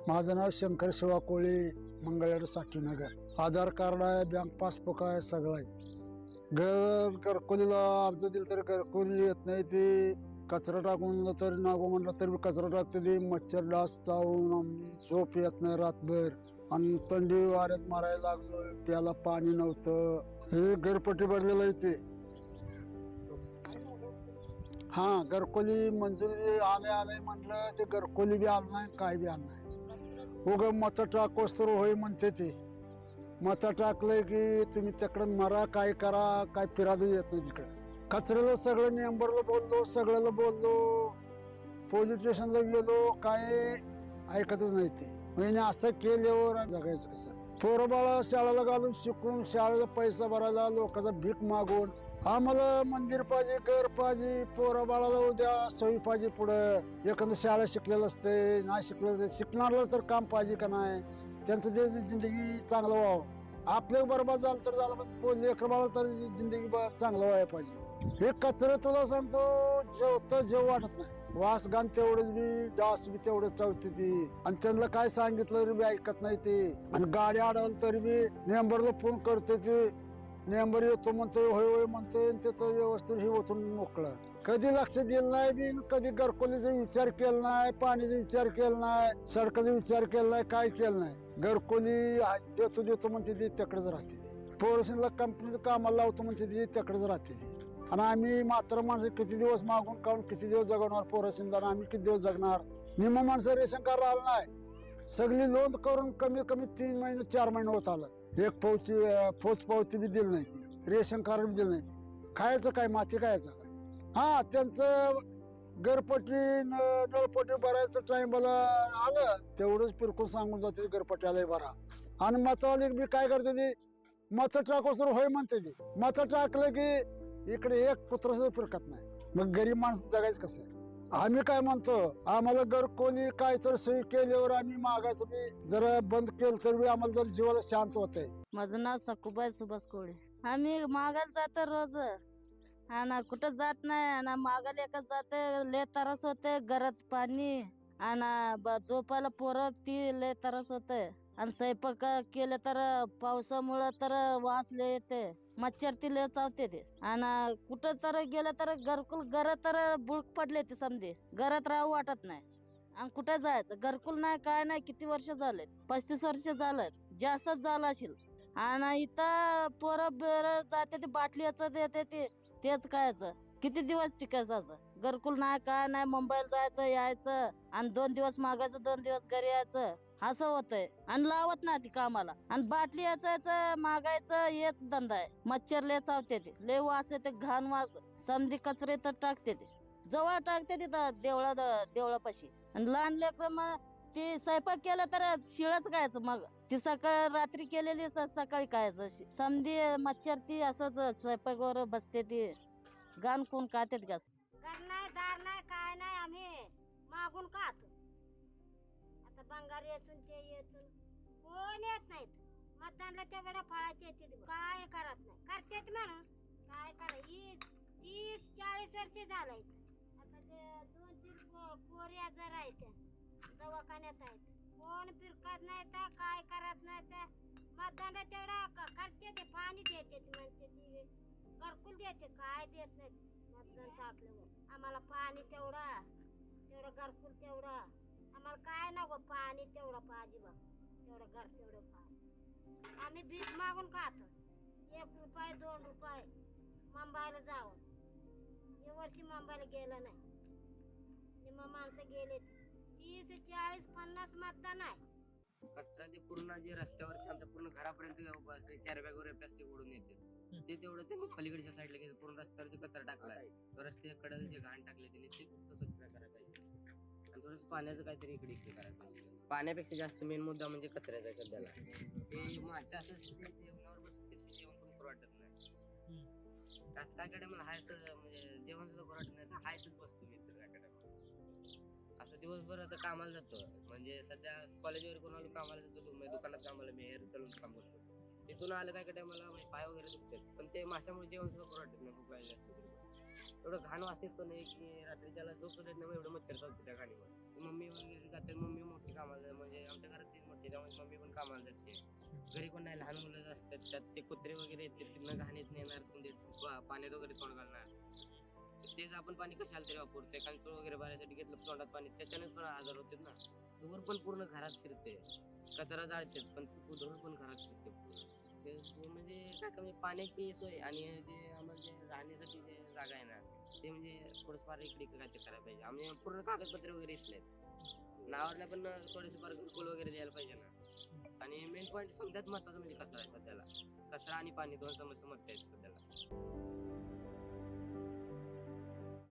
माझं नाव शंकर शिवा कोळी, मंगळवेढ साठीनगर. आधार कार्ड आहे, bank passbook आहे, सगळं आहे. घरकुलीला अर्ज दिला तरी घरकुली येत नाही. ती कचरा टाकून तरी नागो म्हणलं तरी कचरा टाकते. ती मच्छर डास चावून झोप येत नाही रातभर. आणि थंडी वाऱ्यात मारायला लागलो. प्याला पाणी नव्हतं. हे घरपट्टी भरलेलं आहे ते. हा, घरकुली मंजुरी आलंय म्हणलं, ते घरकुली बी आलं नाही, काय बी आलं नाही. उग मत टाकोस तर होय म्हणते ते. मत टाकलंय की तुम्ही तिकडे मरा, काय करा, काय फिरायला येत नाही तिकडे. कचऱ्याला सगळं मेंबरला बोललो, सगळ्याला बोललो, पोलीस स्टेशनला गेलो, काय ऐकतच नाही ते. म्हणजे असं केल्यावर जगायचं कसं? पोरं बाळा शाळेला घालून शिकून शाळेला पैसा भरायला लोकांचा भीक मागून, आम्हाला मंदिर पाहिजे, घर पाहिजे, पोरं बाळाला उद्या सोयी पाहिजे, पुढं एखादं शाळा शिकलेलं असते, नाही शिकलेलं शिकणारला तर काम पाहिजे का नाही, त्यांचं ते जिंदगी चांगलं व्हावं. आपलं बरबाद झालं तर झालं, पण लेकर बाळा तर जिंदगी चांगलं व्हायला पाहिजे. हे कचरा तुला सांगतो, जेव वाटत नाही. वास गान तेवढंच बी, डास बी तेवढंच चावते ती. आणि त्यांना काय सांगितलं तरी बी ऐकत नाही ते. आणि गाडी अडवलं तरी बी मेंबरला फोन करते ते. मेंबर येतो म्हणतोय, होय होय म्हणतोय, त्याचं व्यवस्थित हे होतून मोकळं. कधी लक्ष दिलं नाही बी, कधी घरकुलीचा विचार केला नाही, पाण्याचा विचार केला नाही, सडकाचा विचार केला नाही, काय केलं नाही. घरकुली देतो म्हणते ती, तिकडेच राहते ती. पोलिसांना कंपनीचं कामाला लावतो म्हणते ती, तिकडेच राहते ती. आणि आम्ही मात्र माणसं किती दिवस मागून काढून किती दिवस जगवणार पोराशिंदा, आम्ही किती दिवस जगणार. निम्म माणसं रेशन कार्ड आलं नाही, सगळी नोंद करून कमी कमी 3 महिने 4 महिने होत आलं. एक फौज पावती बी दिली नाही, रेशन कार्ड बी दिलं नाही. खायचं काय, माती खायचं काय? हा, त्यांचं घरपट्टी नळपट्टी भरायचं टाइमला आलं तेवढंच फिरकून सांगून जाते घरपट्टी आलंय भरा. आणि मतावाली बी काय करते ती, मत टाकोस तर होय म्हणते ती. मत टाकलं की इकडे एक पुत्र सुद्धा फिरकत नाही. मग गरीब माणसं जगायचं कसं? आम्ही काय म्हणतो, आम्हाला घरकुली काय तर सोयी केल्यावर आम्ही मागायचं बी जरा बंद केलं तर बी आम्हाला जर जीवाला शांत होतंय. माझं नाव सकुबाई सुभाष कोळे. आम्ही मागायला जातो रोज, आणि कुठं जात नाही. आणि मागायला एकच जाते, लय त्रास होते. घरात पाणी आणि झोपायला पोरं ती लय त्रास होते. आणि स्वयंपाक केलं तर पावसामुळं तर वास लय येते, मच्छर ती लय चावते ते. आणि कुठं तर गेलं तर घरकुल घरात तर बुळक पडले ते समजे, घरात राहू वाटत नाही. आणि कुठं जायचं, घरकुल नाही, काय नाही. किती वर्ष झाले? 35 वर्ष झालं, जास्तच झालं असेल. आणि इथं पोरं बिरं जाते ते बाटलीचं देते ते, तेच खायचं. किती दिवस टिकायचं असं? घरकुल नाही, काय नाही. मुंबईला जायचं यायचं, आणि 2 दिवस मागायचं, 2 दिवस घरी यायचं, असं होतंय. आणि लावत नाही ती कामाला. आणि बाटली याचायचं, मागायचं, हेच धंदा आहे. मच्छर लय चावते ते, लय वास येते, घाण वास. समधी कचरे तर टाकते ते, जवळ टाकते तिथं देवळापाशी. आणि लहान लेकर मग ते स्वयंपाक केला तर शिळच खायचं. मग ती सकाळ रात्री केलेली सकाळी खायचं. समधी मच्छर ती असंच स्वयंपाकावर बसते ती, घाण कोण खाते जास्त. घर नाही, दार नाही, काय नाही. आम्ही मागून खातो. आता बंगार येचून ते येचून कोण येत नाहीत. मतदानला तेवढ्या फळाचे येते, काय करत नाही. करतेत म्हणून काय करा. 30-40 वर्ष झालाय. आता ते 2-3 पोरी आजार आहेत, दवाखान्यात आहेत. कोण फिरकत नाही तर काय करत नाही. तर मतदानला तेवढा करते ते, पाणी देते म्हणते ती, घरकुल देते, काय देत नाही. मतदान टाकल्यावर आम्हाला पाणी तेवढं घरकुल तेवढं, आम्हाला काय नको. पाणी तेवढं पाहिजे बघ, तेवढं घर तेवढं पाहिजे. आम्ही भीक मागून खातो. 1 रुपये 2 रुपये मुंबईला जाऊन. या वर्षी मुंबईला गेलं नाही. निम्म माणसं गेले 30-40-50 मतदान आहे. कचरा ते पूर्ण जे रस्त्यावरती आमच्या पूर्ण घरापर्यंत कॅरी बॅग वगैरे प्लास्टिक ओढून येते, ते तेवढं त्यांनी पलीकडच्या साईडला गेलं. पूर्ण रस्त्यावरती कचरा टाकलाय, रस्त्याकडे जे घाण टाकले त्यांनी ते फक्त स्वच्छ करायला पाहिजे. आणि थोडंस पाण्याचं काहीतरी इकडे करायला पाहिजे. पाण्यापेक्षा जास्त मेन मुद्दा म्हणजे कचऱ्याचा आहे सध्याला. ते मासे असं जेवणावर बसते, जेवण पण करू वाटत नाही. असं काय काय मला हायचं म्हणजे जेवण सुद्धा करू वाटत नाही, हायच बसतो मी तर काय असं दिवसभर आता कामाला जातो. म्हणजे सध्या कॉलेजवर कोणाला कामाला जातो, दुकानात कामाला, मी हेअर सलून काम करतो. तिथून आलं काय काय मला म्हणजे पाय वगैरे दुखतात, पण ते माशामुळे जेवण सुद्धा करू वाटत नाही. खूप पाहिजे एवढं घाण वास येतो नाही की रात्रीच्याला झोप सुद्धा येत नाही. एवढं मच्छर चालतो त्या घाणीवर. मम्मी वगैरे जाते, मम्मी मोठी कामाला म्हणजे आमच्या कामाला जाते. घरी कोण नाही, लहान मुलं असतात, त्यात ते कुत्रे वगैरे येतात, तिथनं घाण येत नेणार समजे पाण्यात वगैरे तोंड घालणार. तेच आपण पाणी कशाला तरी वापरतो, कांचूळ वगैरे भरायसाठी घेतलं तोंडात पाणी, त्याच्यानेच पण आजार होते ना. धूर पण पूर्ण घरात शिरते, कचरा जाळतात पण धूर पण घरात शिरते पूर्ण. म्हणजे काय का म्हणजे पाण्याची सोय आणि जे आम्हाला जे राहण्यासाठी जे जागा आहे ना, ते म्हणजे थोडंफार इकडे काय ते करायला पाहिजे. आम्ही पूर्ण कागदपत्र वगैरे इथले नावाला पण थोडेसे फार घरकुल वगैरे द्यायला पाहिजे ना. आणि मेन पॉईंट सगळ्यात महत्वाचं म्हणजे कचरा आहे सध्याला. कचरा आणि पाणी दोन समस्या मोठ्या आहेत सध्याला.